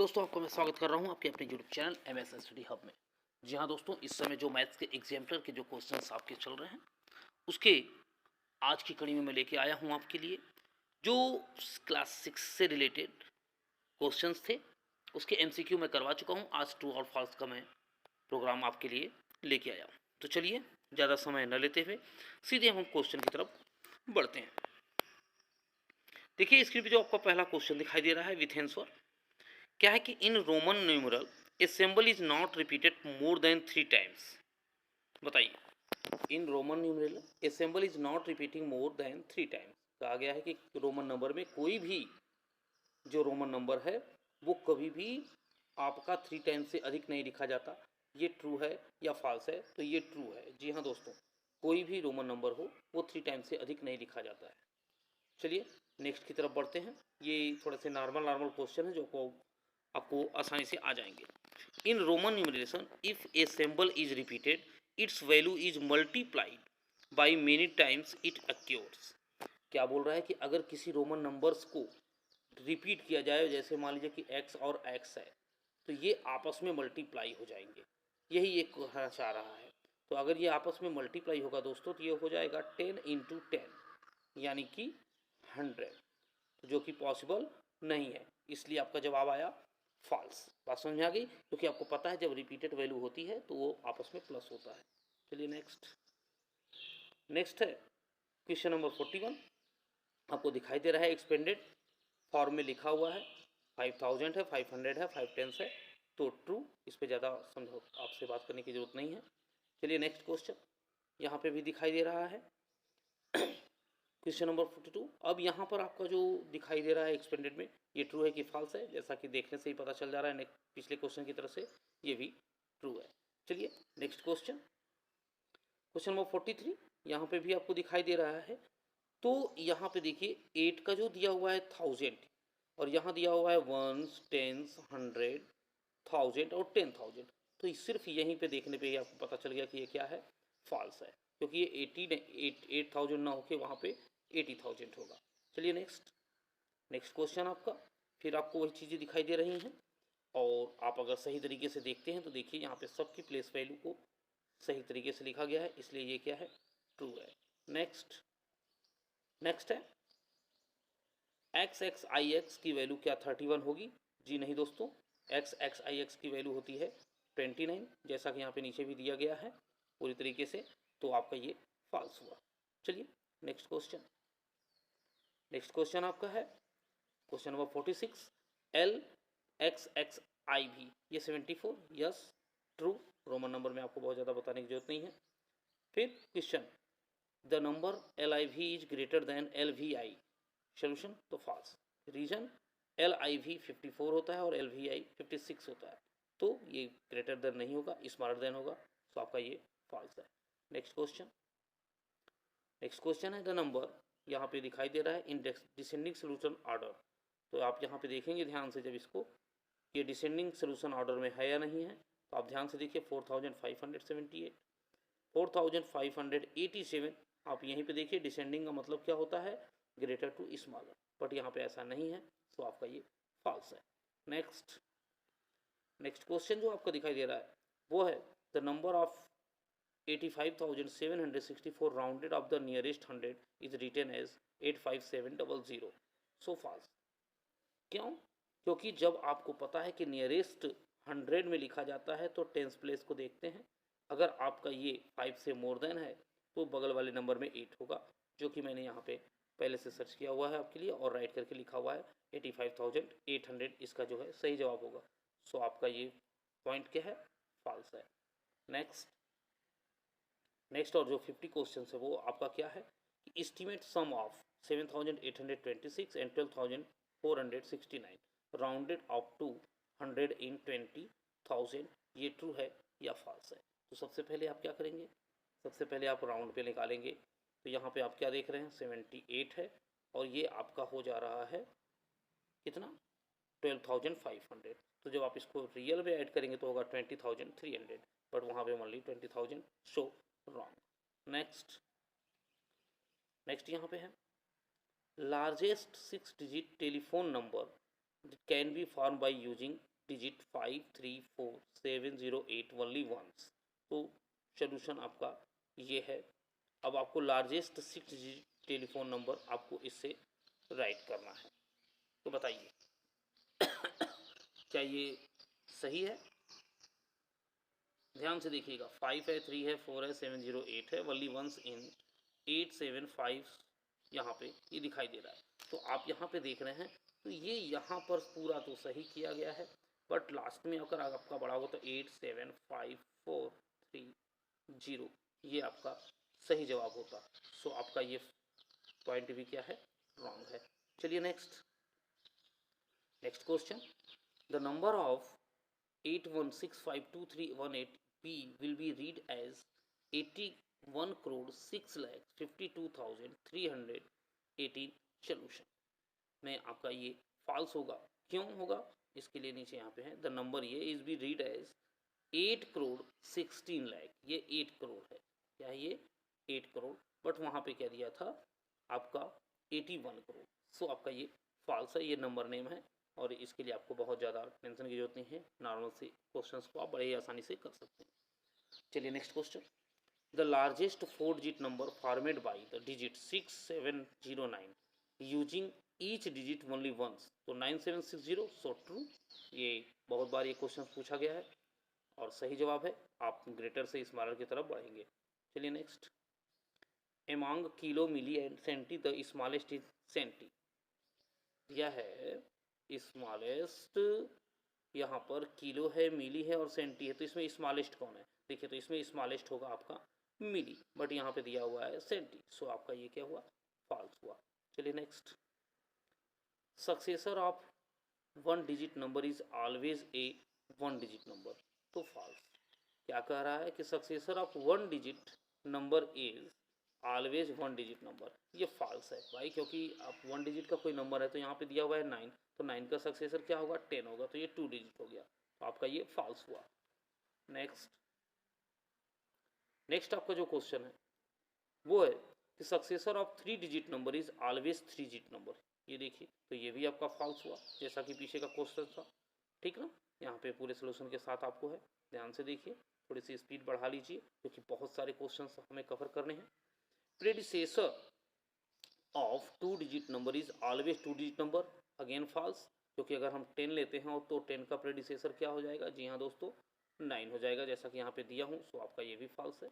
दोस्तों आपका मैं स्वागत कर रहा हूं आपके अपने YouTube channel MS study hub में। जी हाँ दोस्तों, इस समय जो मैथ्स के एग्जाम्पलर के जो क्वेश्चंस आपके चल रहे हैं उसके आज की कड़ी में मैं लेके आया हूं आपके लिए जो क्लास 6 से रिलेटेड क्वेश्चंस थे। उसके एमसीक्यू मैं करवा चुका हूं। आज ट्रू और फॉल्स का मैं प्रोग्राम आपके लिए लेके आया हूँ। तो चलिए ज़्यादा समय न लेते हुए सीधे हम क्वेश्चन की तरफ बढ़ते हैं। देखिए स्क्रीन पे जो आपका पहला क्वेश्चन दिखाई दे रहा है विथ आंसर क्या है कि in Roman numeral a symbol is not repeated more than 3 times. बताइए in Roman numeral a symbol is not repeating more than 3 times. कहा गया है कि रोमन नंबर में कोई भी जो रोमन नंबर है वो कभी भी आपका 3 टाइम्स से अधिक नहीं लिखा जाता। ये ट्रू है या फॉल्स है? तो ये ट्रू है। जी हाँ दोस्तों, कोई भी रोमन नंबर हो वो 3 टाइम्स से अधिक नहीं लिखा जाता है। चलिए नेक्स्ट की तरफ बढ़ते हैं। ये थोड़े से नॉर्मल क्वेश्चन है जो आपको आसानी से आ जाएंगे। In Roman numeration if a symbol is repeated its value is multiplied by many times it occurs. क्या बोल रहा है कि अगर किसी रोमन नंबर्स को रिपीट किया जाए, जैसे मान लीजिए कि x और x है, तो ये आपस में मल्टीप्लाई हो जाएंगे। यही एक कहना चाह रहा है। तो अगर ये आपस में मल्टीप्लाई होगा दोस्तों तो ये हो जाएगा 10 इंटू 10 यानी कि 100, जो कि पॉसिबल नहीं है। इसलिए आपका जवाब आया फॉल्स। बात समझ में आ गई? क्योंकि आपको पता है जब रिपीटेड वैल्यू होती है तो वो आपस में प्लस होता है। चलिए नेक्स्ट है क्वेश्चन नंबर 41। आपको दिखाई दे रहा है एक्सपेंडेड फॉर्म में लिखा हुआ है 5000 है, 500 है, 5 10 है, तो ट्रू। इस पर ज़्यादा समझो आपसे बात करने की जरूरत नहीं है। चलिए नेक्स्ट क्वेश्चन यहाँ पे भी दिखाई दे रहा है क्वेश्चन नंबर 42। अब यहाँ पर आपका जो दिखाई दे रहा है एक्सपेंडेड में ये ट्रू है कि फॉल्स है? जैसा कि देखने से ही पता चल जा रहा है पिछले क्वेश्चन की तरफ से ये भी ट्रू है। चलिए नेक्स्ट क्वेश्चन नंबर 43 यहाँ पे भी आपको दिखाई दे रहा है। तो यहाँ पे देखिए 8 का जो दिया हुआ है 1000 और यहाँ दिया हुआ है 1s 10s 100 1000 और 10,000। तो सिर्फ यहीं पे देखने पे ही आपको पता चल गया कि ये क्या है, फॉल्स है, क्योंकि ये 8,000 ना होके वहाँ पे 80,000 होगा। चलिए नेक्स्ट क्वेश्चन आपका, फिर आपको वही चीज़ें दिखाई दे रही हैं और आप अगर सही तरीके से देखते हैं तो देखिए यहाँ पे सबकी प्लेस वैल्यू को सही तरीके से लिखा गया है, इसलिए ये क्या है, ट्रू है। नेक्स्ट है एक्स एक्स आई एक्स की वैल्यू क्या 31 होगी? जी नहीं दोस्तों, एक्स एक्स आई एक्स की वैल्यू होती है 29, जैसा कि यहाँ पे नीचे भी दिया गया है पूरी तरीके से। तो आपका ये फॉल्स हुआ। चलिए नेक्स्ट क्वेश्चन आपका है question number 46। L X X I भी ये 74, यस ट्रू। रोमन नंबर में आपको बहुत ज़्यादा बताने की जरूरत नहीं है। फिर question the number L I V is greater than L V I, solution तो false. Reason L I V 54 होता है और एल वी आई 56 होता है, तो ये ग्रेटर देन नहीं होगा, स्मॉलर देन होगा, तो आपका ये फॉल्स है। नेक्स्ट क्वेश्चन है द नंबर, यहाँ पे दिखाई दे रहा है इन डिसेंडिंग सोल्यूशन ऑर्डर। तो आप यहाँ पे देखेंगे ध्यान से, जब इसको ये डिसेंडिंग सोल्यूशन ऑर्डर में है या नहीं है, तो आप ध्यान से देखिए 4578 4587 आप यहीं पे देखिए डिसेंडिंग का मतलब क्या होता है, ग्रेटर टू स्मॉलर, बट यहाँ पे ऐसा नहीं है, तो आपका ये फॉल्स है। नेक्स्ट क्वेश्चन जो आपका दिखाई दे रहा है वो है the number of 85,764 rounded off the nearest 100 is written as 85700, so false. क्यों? क्योंकि जब आपको पता है कि नियरेस्ट 100 में लिखा जाता है तो टेंस प्लेस को देखते हैं। अगर आपका ये 5 से मोर देन है तो बगल वाले नंबर में 8 होगा, जो कि मैंने यहाँ पे पहले से सर्च किया हुआ है आपके लिए और राइट करके लिखा हुआ है 85,800 इसका जो है सही जवाब होगा। सो आपका ये पॉइंट क्या है, फॉल्स है। नेक्स्ट और जो 50 क्वेश्चन है वो आपका क्या है, estimate sum of 7,826 and 12,469 rounded up to 100 in 20,000, ये ट्रू है या फॉल्स है? तो सबसे पहले आप क्या करेंगे, सबसे पहले आप राउंड पे निकालेंगे। तो यहाँ पे आप क्या देख रहे हैं 78 है और ये आपका हो जा रहा है कितना, 12,500। तो जब आप इसको रियल में ऐड करेंगे तो होगा 20,300, बट वहाँ पे ओनली 20,000, सो रॉन्ग। नेक्स्ट यहाँ पे है largest 6 digit telephone number can be form by using digit 534708 only once. तो सोल्यूशन आपका ये है। अब आपको लार्जेस्ट 6 डिजिट टेलीफोन नंबर आपको इससे राइट करना है। तो बताइए क्या ये सही है? ध्यान से देखिएगा, 5 है, 3 है, 4 है, 708 है, ओनली वंस इन 875 यहाँ पे ये दिखाई दे रहा है। तो आप यहाँ पे देख रहे हैं, तो ये यहाँ पर पूरा तो सही किया गया है, बट लास्ट में अगर आपका बड़ा होगा तो 87543 ये आपका सही जवाब होता। सो आपका ये पॉइंट भी क्या है, रॉन्ग है। चलिए next question, the number of 81652318B will be read as 81,06,52,318 solution में आपका ये फॉल्स होगा। क्यों होगा? इसके लिए नीचे यहाँ पे है, द नंबर ये इज बी रीड एज 8,16,00,000। ये 8 करोड़ है, क्या है ये 8 करोड़, बट वहाँ पे क्या दिया था आपका 81 करोड़। सो आपका ये फॉल्स है, ये नंबर नेम है और इसके लिए आपको बहुत ज़्यादा टेंशन की जरूरत नहीं है। नॉर्मल से क्वेश्चंस को आप बड़े ही आसानी से कर सकते हैं। चलिए next question, the largest 4 digit number formed by the digit 6709 using each digit only once. तो 9760, सो ट्रू। ये बहुत बार ये क्वेश्चन पूछा गया है और सही जवाब है। आप ग्रेटर से स्मॉलर की तरफ बढ़ेंगे। चलिए next, among kilo milli and centi the smallest is centi. दिया है स्मॉलेस्ट, यहाँ पर किलो है, मिली है और सेंटी है, तो इसमें स्मॉलेस्ट कौन है? देखिए, तो इसमें स्मॉलेस्ट होगा आपका मिली, बट यहाँ पे दिया हुआ है सेंटी। सो आपका ये क्या हुआ, फॉल्स हुआ। चलिए next, successor of 1 digit number is always a 1 digit number. तो फॉल्स। क्या कह रहा है कि successor of 1 digit number is always 1 digit number. ये फॉल्स है भाई, क्योंकि आप 1 डिजिट का कोई नंबर है, तो यहाँ पे दिया हुआ है 9, तो 9 का सक्सेसर क्या होगा, 10 होगा, तो ये 2 डिजिट हो गया, तो आपका ये फॉल्स हुआ। नेक्स्ट आपका जो क्वेश्चन है वो है कि successor of 3 digit number is always 3 digit number. ये देखिए, तो ये भी आपका फॉल्स हुआ, जैसा कि पीछे का क्वेश्चन था, ठीक ना। यहाँ पे पूरे सोल्यूशन के साथ आपको है, ध्यान से देखिए, थोड़ी सी स्पीड बढ़ा लीजिए क्योंकि बहुत सारे क्वेश्चन हमें कवर करने हैं। Predecessor of 2 digit number is always 2 digit number, again false, क्योंकि अगर हम 10 लेते हैं तो 10 का प्रेडिसेसर क्या हो जाएगा, जी हाँ दोस्तों 9 हो जाएगा, जैसा कि यहाँ पे दिया हूँ। सो आपका ये भी फॉल्स है।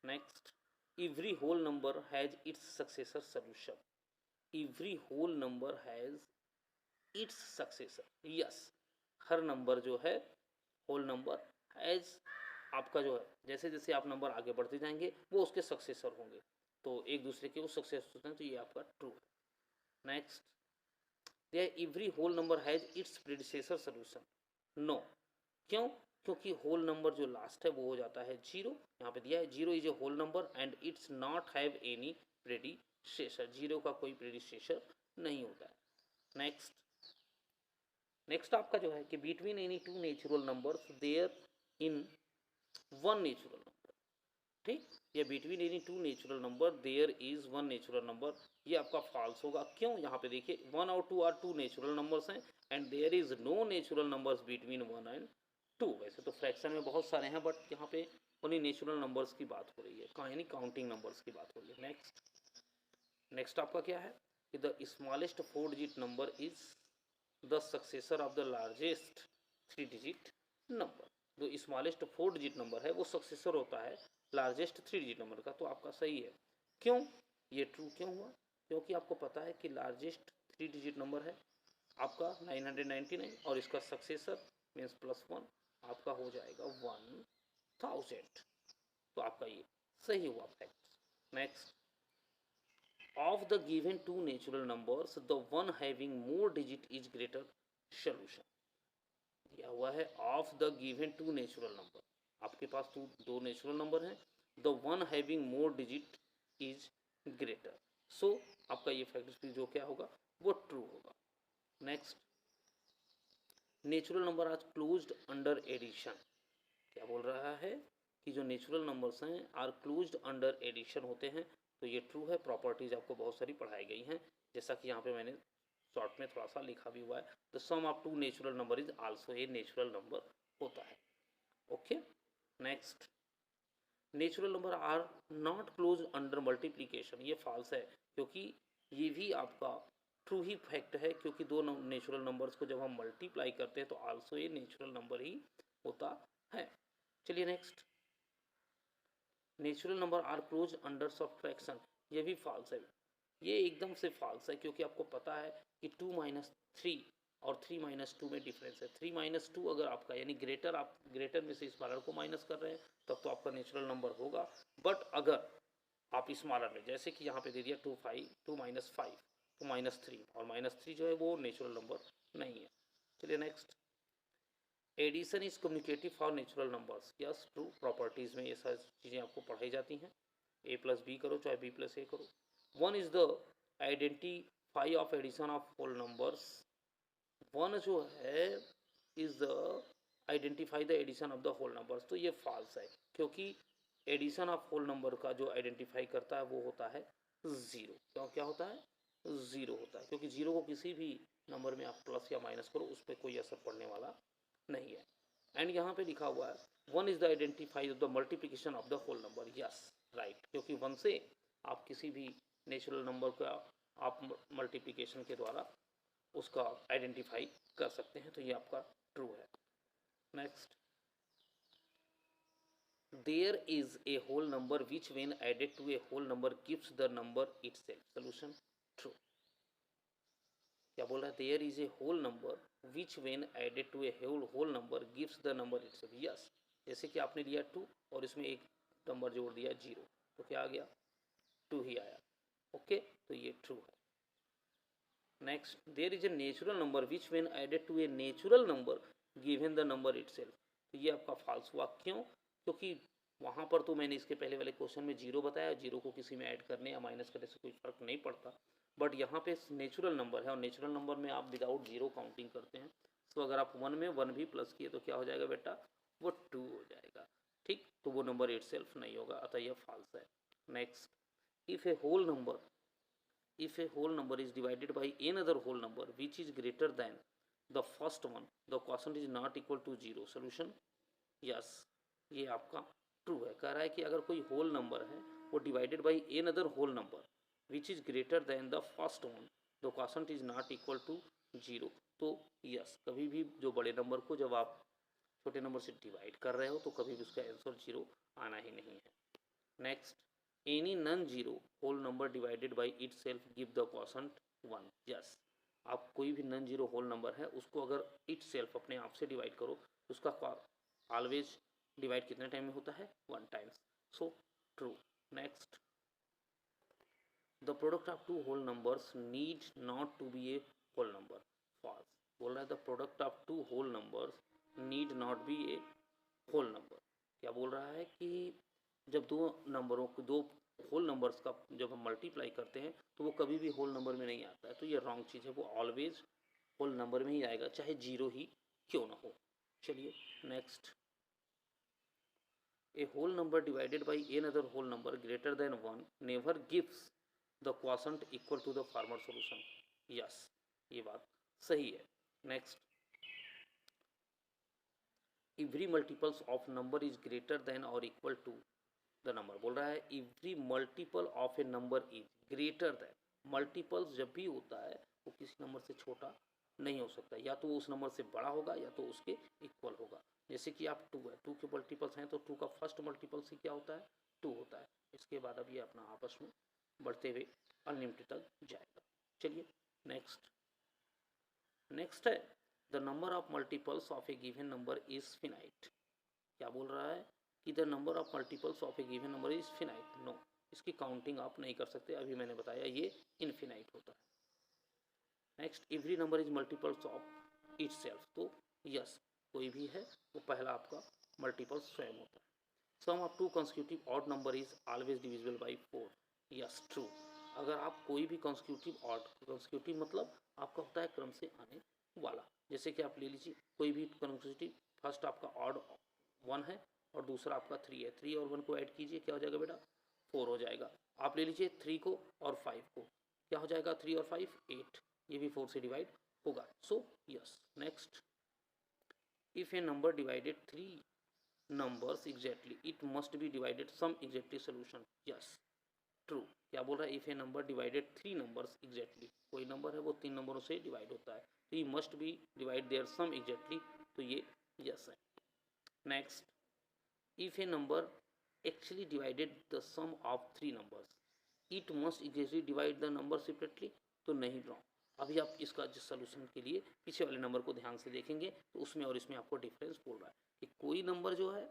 Next, every whole number has its successor solution. Every whole number has its successor, yes, हर नंबर जो है होल नंबर हैज, आपका जो है जैसे जैसे आप नंबर आगे बढ़ते जाएंगे वो उसके सक्सेसर होंगे, तो एक दूसरे के वो सक्सेसर होते हैं, तो ये आपका ट्रू है। Next, every whole number has its predecessor solution. No, क्यों? क्योंकि होल नंबर जो लास्ट है वो हो जाता है 0। यहाँ पे दिया है 0 is a whole number and it's not have any predecessor. 0 का कोई प्रेडिसेसर नहीं होता है। नेक्स्ट आपका जो है कि between any 2 natural numbers there in 1 natural number, ठीक, या between any 2 natural number there is 1 natural number, ये आपका फॉल्स होगा। क्यों? यहाँ पे देखिए 1 और 2 आर 2 नेचुरल नंबर्स हैं and there is no natural numbers between 1 and 2। वैसे तो फ्रैक्शन में बहुत सारे हैं, बट यहाँ पे उन्हीं नेचुरल नंबर्स की बात हो रही है, यानी काउंटिंग नंबर्स की बात हो रही है। नेक्स्ट आपका क्या है कि the smallest 4 digit number is the successor of the largest 3 digit number. जो स्मॉलेस्ट 4 डिजिट नंबर है वो सक्सेसर होता है लार्जेस्ट 3 डिजिट नंबर का, तो आपका सही है। क्यों? ये ट्रू क्यों हुआ? क्योंकि आपको पता है कि लार्जेस्ट 3 डिजिट नंबर है आपका 999 और इसका सक्सेसर मीन्स +1 आपका हो जाएगा 1000, तो आपका ये सही हुआ fact. Next, of the given 2 natural numbers the one having more digit is greater solution। दिया हुआ है of the given 2 natural number, आपके पास दो नेचुरल नंबर हैं, the one having more digit is greater, so आपका ये फैक्टर जो क्या होगा वो ट्रू होगा। Next, natural number are closed under addition. क्या बोल रहा है कि जो नेचुरल नंबर्स हैं आर क्लोज्ड अंडर एडिशन होते हैं, तो ये ट्रू है। प्रॉपर्टीज आपको बहुत सारी पढ़ाई गई हैं, जैसा कि यहाँ पे मैंने शॉर्ट में थोड़ा सा लिखा भी हुआ है, the sum of two natural number is also a natural number होता है। Okay, next, natural number are not close under multiplication, ये फॉल्स है, क्योंकि ये भी आपका ट्रू ही फैक्ट है, क्योंकि दो नेचुरल नंबर्स को जब हम मल्टीप्लाई करते हैं तो आल्सो ये नेचुरल नंबर ही होता है। चलिए next, natural number are close under subtraction, ये भी फॉल्स है, ये एकदम से फॉल्स है, क्योंकि आपको पता है कि 2 माइनस 3 और 3 माइनस 2 में डिफरेंस है। 3 माइनस 2 अगर आपका यानी ग्रेटर, आप ग्रेटर में से स्मॉलर को माइनस कर रहे हैं तब तो आपका नेचुरल नंबर होगा, बट अगर आप स्मॉलर में, जैसे कि यहाँ पे दे दिया 2 माइनस 5 तो माइनस 3, और माइनस 3 जो है वो नेचुरल नंबर नहीं है। चलिए next, addition is communicative for natural numbers, yes true, properties में ये सारी चीज़ें आपको पढ़ाई जाती हैं, ए प्लस बी करो चाहे बी प्लस ए करो। One is the identify of addition of whole numbers, one जो है is the identify the addition of the whole numbers, तो ये फॉल्स है, क्योंकि एडिशन ऑफ होल नंबर का जो आइडेंटिफाई करता है वो होता है ज़ीरो। क्यों, क्या होता है, ज़ीरो होता है, क्योंकि ज़ीरो को किसी भी नंबर में आप प्लस या माइनस करो उस पर कोई असर पड़ने वाला नहीं है। एंड यहाँ पे लिखा हुआ है one is the identify the multiplication of the whole number, yes right, क्योंकि वन से आप किसी भी नेचुरल नंबर का आप मल्टीप्लिकेशन के द्वारा उसका आइडेंटिफाई कर सकते हैं, तो ये आपका ट्रू है। Next, there is a whole number which when added to a whole number gives the number itself, solution true. क्या बोल रहा है, there is a whole number which when added to a whole number gives the number itself, yes, जैसे कि आपने लिया 2 और इसमें एक नंबर जोड़ दिया 0 तो क्या आ गया, 2 ही आया। ओके, तो ये ट्रू है। Next, there is a natural number which when added to a natural number given the number itself, तो ये आपका फॉल्स हुआ, क्यों, क्योंकि वहाँ पर तो मैंने इसके पहले वाले क्वेश्चन में 0 बताया, 0 को किसी में ऐड करने या माइनस करने से कोई फर्क नहीं पड़ता, बट यहाँ पे नेचुरल नंबर है और नेचुरल नंबर में आप विदाउट 0 काउंटिंग करते हैं, तो अगर आप 1 में 1 भी प्लस किए तो क्या हो जाएगा बेटा, वो 2 हो जाएगा, ठीक, तो वो नंबर इटसेल्फ नहीं होगा, अतः यह फॉल्स है। Next, if a whole number is divided by N other whole number which is greater than the first one, the quotient is not equal to 0, solution yes, ये आपका ट्रू है। कह रहा है कि अगर कोई होल नंबर है वो divided by N other whole number which is greater than the first one, the quotient is not equal to 0, तो यस, कभी भी जो बड़े नंबर को जब आप छोटे नंबर से डिवाइड कर रहे हो तो कभी भी उसका आंसर 0 आना ही नहीं है। Next, any non zero whole number divided by itself give the quotient 1, yes, आप कोई भी नॉन जीरो होल नंबर है उसको अगर इट सेल्फ अपने आप से डिवाइड करो तो उसका ऑलवेज डिवाइड कितने टाइम में होता है, 1 times, so true. Next, the product of two whole numbers need not to be a whole number, false, बोल रहा है the product of two whole numbers need not be a whole number, क्या बोल रहा है कि जब दो नंबरों को, दो होल नंबर्स का जब हम मल्टीप्लाई करते हैं तो वो कभी भी होल नंबर में नहीं आता है, तो ये रॉन्ग चीज़ है, वो ऑलवेज होल नंबर में ही आएगा चाहे 0 ही क्यों ना हो। चलिए next, a whole number divided by N other whole number greater than 1 never gives the quotient equal to the former solution, yes, ये बात सही है। Next, every multiples of number is greater than or equal to the number, बोल रहा है every multiple of a number is greater than, multiples जब भी होता है वो किसी नंबर से छोटा नहीं हो सकता, या तो उस नंबर से बड़ा होगा या तो उसके इक्वल होगा, जैसे कि आप 2 है, 2 के मल्टीपल्स हैं तो 2 का फर्स्ट मल्टीपल से क्या होता है, 2 होता है, इसके बाद अब ये अपना आपस में बढ़ते हुए अनलिमिटेड तक जाएगा। चलिए नेक्स्ट, नेक्स्ट है the number of multiples of a given number is finite, क्या बोल रहा है कि the number of multiples of a given number is finite, no, इसकी काउंटिंग आप नहीं कर सकते, अभी मैंने बताया ये इनफिनाइट होता है। Next, every number is multiples of it self, तो यस, कोई भी है वो पहला आपका मल्टीपल स्वयं होता है। Sum of two consecutive odd number is always divisible by 4, yes true, अगर आप कोई भी कंसेक्यूटिव ऑड, कंसेक्यूटिव मतलब आपका होता है क्रम से आने वाला, जैसे कि आप ले लीजिए कोई भी कंसेक्यूटिव, फर्स्ट आपका ऑड 1 है और दूसरा आपका 3 है, 3 और 1 को ऐड कीजिए क्या हो जाएगा बेटा, 4 हो जाएगा। आप ले लीजिए 3 को और 5 को, क्या हो जाएगा 3 और 5 8, ये भी 4 से डिवाइड होगा। So yes. Next, if a number divided 3 numbers exactly it must be divided some exactly solution. yes, true। क्या बोल रहा है, if a number divided 3 numbers exactly, कोई नंबर है वो 3 नंबरों से डिवाइड होता है तो ये must be divide their sum exactly, तो ये यस है। Next, if a number actually divided the sum of 3 numbers it must exactly divide the number separately, तो नहीं रॉन्ग। अभी आप इसका सोल्यूशन के लिए पीछे वाले नंबर को ध्यान से देखेंगे तो उसमें और इसमें आपको डिफरेंस बोल रहा है कि कोई नंबर जो है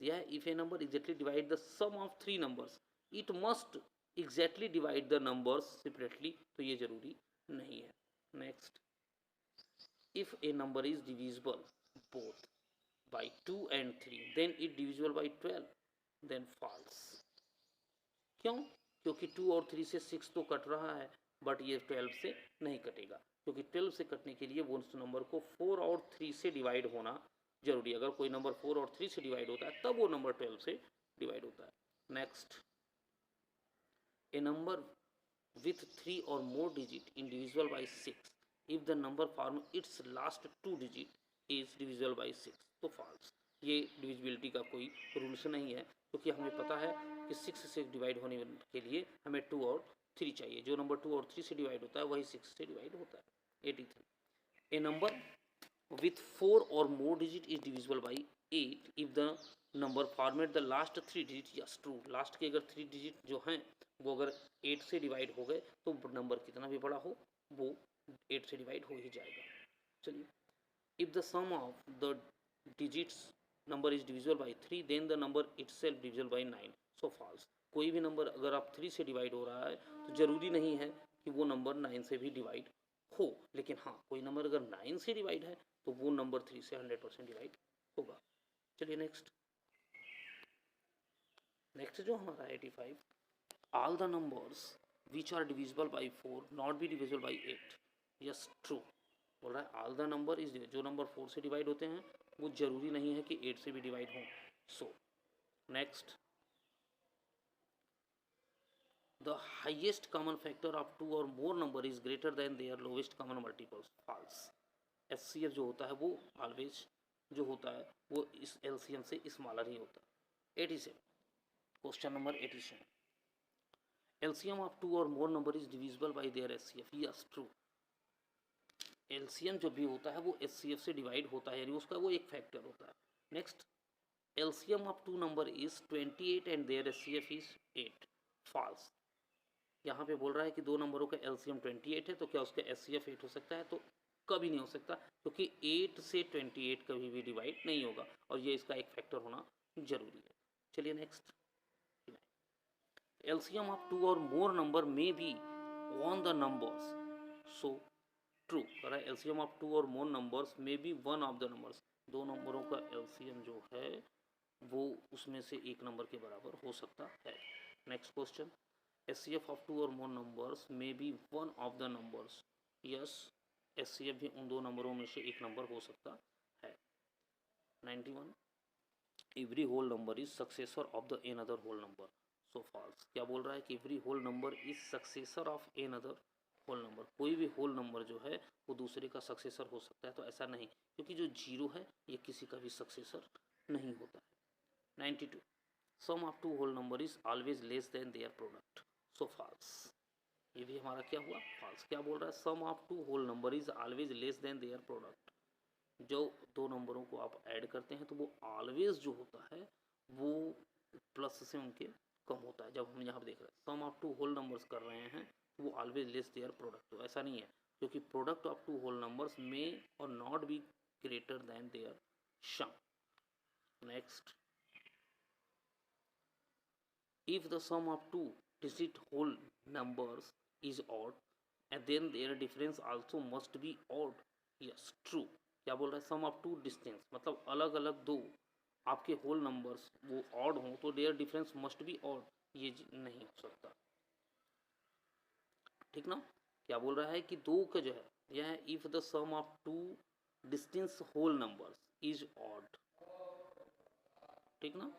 दिया है, if a number exactly divide the sum of 3 numbers it must exactly divide the numbers separately, तो ये जरूरी नहीं है। Next, if a number is divisible both by 2 and 3 then it divisible by 12, then false. क्यों? क्योंकि 2 और 3 से 6 तो कट रहा है बट ये 12 से नहीं कटेगा, क्योंकि 12 से कटने के लिए वो उस नंबर को 4 और 3 से डिवाइड होना जरूरी है। अगर कोई नंबर 4 और 3 से डिवाइड होता है तब वो नंबर 12 से डिवाइड होता है। नेक्स्ट, ए नंबर विथ 3 और more digit in divisible by 6 if the number form its last 2 digit is divisible by 6, तो फॉल्स। ये डिविजिबिलिटी का कोई रूल्स नहीं है, क्योंकि हमें पता है कि 6 से डिवाइड होने के लिए हमें 2 और 3 चाहिए। जो नंबर 2 और 3 से डिवाइड होता है वही 6 से डिवाइड होता है। 83, ए number with 4 or more digit is divisible by 8 if the number format the last 3 digit, yes true। Last के अगर 3 डिजिट जो हैं वो अगर 8 से डिवाइड हो गए तो नंबर कितना भी बड़ा हो वो 8 से डिवाइड हो ही जाएगा। चलिए, if the sum of the digits number is divisible by 3 then the number itself divisible by 9, so false। कोई भी नंबर अगर आप 3 से डिवाइड हो रहा है तो जरूरी नहीं है कि वो नंबर 9 से भी डिवाइड हो, लेकिन हाँ कोई नंबर अगर 9 से डिवाइड है तो वो नंबर 3 से 100% डिवाइड होगा। चलिए नेक्स्ट, जो हमारा 85, all the numbers which are divisible by 4 not be divisible by 8, yes true. बोल रहा है ऑल द नंबर इज, जो नंबर 4 से डिवाइड होते हैं वो जरूरी नहीं है कि 8 से भी डिवाइड हों। So next, the highest common factor of 2 or more number is greater than their lowest common multiples, false। HCF जो होता है वो ऑलवेज जो होता है वो इस LCM से स्मॉलर ही होता है। 87, question number 87, LCM of 2 or more number is divisible by their HCF, yes true। LCM जो भी होता है वो HCF से डिवाइड होता है, यानी उसका वो एक फैक्टर होता है। Next, LCM of 2 number is 28 and their HCF is 8, false। यहाँ पे बोल रहा है कि दो नंबरों का LCM 28 है तो क्या उसका HCF 8 हो सकता है, तो कभी नहीं हो सकता, क्योंकि 8 से 28 कभी भी डिवाइड नहीं होगा और ये इसका एक फैक्टर होना जरूरी है। चलिए next, LCM of 2 or more number may be one the numbers, so true. कह रहा है LCM of 2 or more numbers may be one of the numbers, दो नंबरों का LCM जो है वो उसमें से एक नंबर के बराबर हो सकता है। Next question, HCF of 2 or more numbers may be one of the numbers, yes HCF भी उन दो नंबरों में से एक नंबर हो सकता है। 91, every whole number is successor of the another whole number, so false। क्या बोल रहा है कि every whole number is successor of another whole number, कोई भी whole number जो है वो दूसरे का सक्सेसर हो सकता है, तो ऐसा नहीं, क्योंकि जो जीरो है ये किसी का भी सक्सेसर नहीं होता है। 92, sum of two whole number is always less than their product, so false. ये भी हमारा क्या हुआ, फॉल्स। क्या बोल रहा है, sum of two whole number is always less than their product. जो दो नंबरों को आप ऐड करते हैं तो वो ऑलवेज जो होता है वो प्लस से उनके कम होता है। जब हम यहाँ पर देख रहे हैं सम ऑफ टू होल नंबर्स कर रहे हैं तो वो ऑलवेज लेस देयर प्रोडक्ट, तो ऐसा नहीं है, क्योंकि product of two whole numbers may or not be greater than their sum. Next, if the sum of two digit whole numbers is odd and then their difference also must be odd, yes true। क्या बोल रहा है, sum of two distance मतलब अलग अलग दो आपके whole numbers वो ऑड हों तो their difference must be odd, ये नहीं हो सकता, ठीक ना। क्या बोल रहा है कि दो का जो है यह है, if the sum of two distance whole numbers is odd, ठीक ना।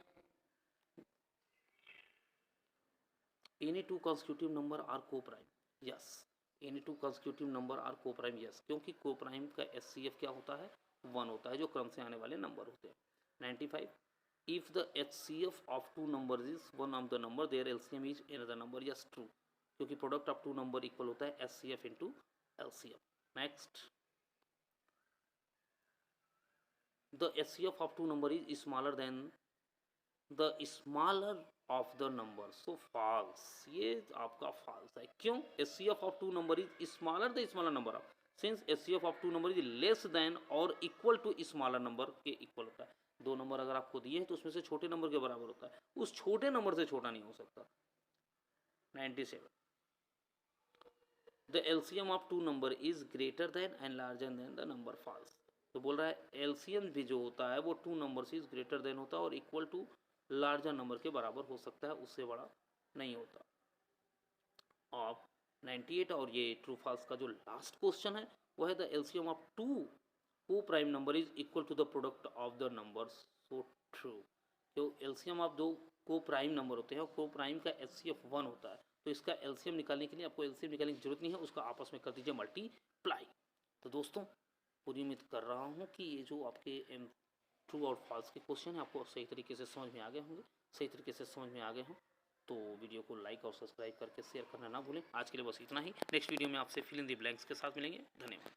Any two consecutive number are co-prime, yes any two consecutive number are coprime, yes, क्योंकि को प्राइम का HCF क्या होता है, 1 होता है, जो क्रम से आने वाले नंबर होते हैं। 95, if the HCF of two number is one of the number their LCM is another number, yes true, क्योंकि product of two number equal होता है HCF into LCM। Next, the HCF of two number is smaller than the smaller of the number, so false, ये आपका false है। क्यों? HCF of two number is smaller the smaller number of, since HCF of two number is less than or equal to smaller number के equal होता है। दो number अगर आपको दिए हैं तो उसमें से छोटे नंबर के बराबर होता है, उस छोटे नंबर से छोटा नहीं हो सकता। 97, the LCM of two number is greater than and larger than the number, false. तो बोल रहा है LCM भी जो होता है वो टू नंबर से इज ग्रेटर देन होता है और इक्वल टू लार्जर नंबर के बराबर हो सकता है, उससे बड़ा नहीं होता। अब 98 और ये ट्रू फॉल्स का जो लास्ट क्वेश्चन है वो है the LCM of two coprime number is equal to the product of the numbers, so true. तो LCM ऑफ दो को प्राइम नंबर होते हैं और को प्राइम का HCF 1 होता है, तो इसका LCM निकालने के लिए आपको LCM निकालने की जरूरत नहीं है, उसका आपस में कर दीजिए मल्टीप्लाई। तो दोस्तों पूरी उम्मीद कर रहा हूँ कि ये जो आपके ट्रू और फॉल्स के क्वेश्चन है आपको सही तरीके से समझ में आ गए होंगे, सही तरीके से समझ में आ गए हों तो वीडियो को लाइक और सब्सक्राइब करके शेयर करना ना भूलें। आज के लिए बस इतना ही, नेक्स्ट वीडियो में आपसे फिल इन द ब्लैंक्स के साथ मिलेंगे। धन्यवाद।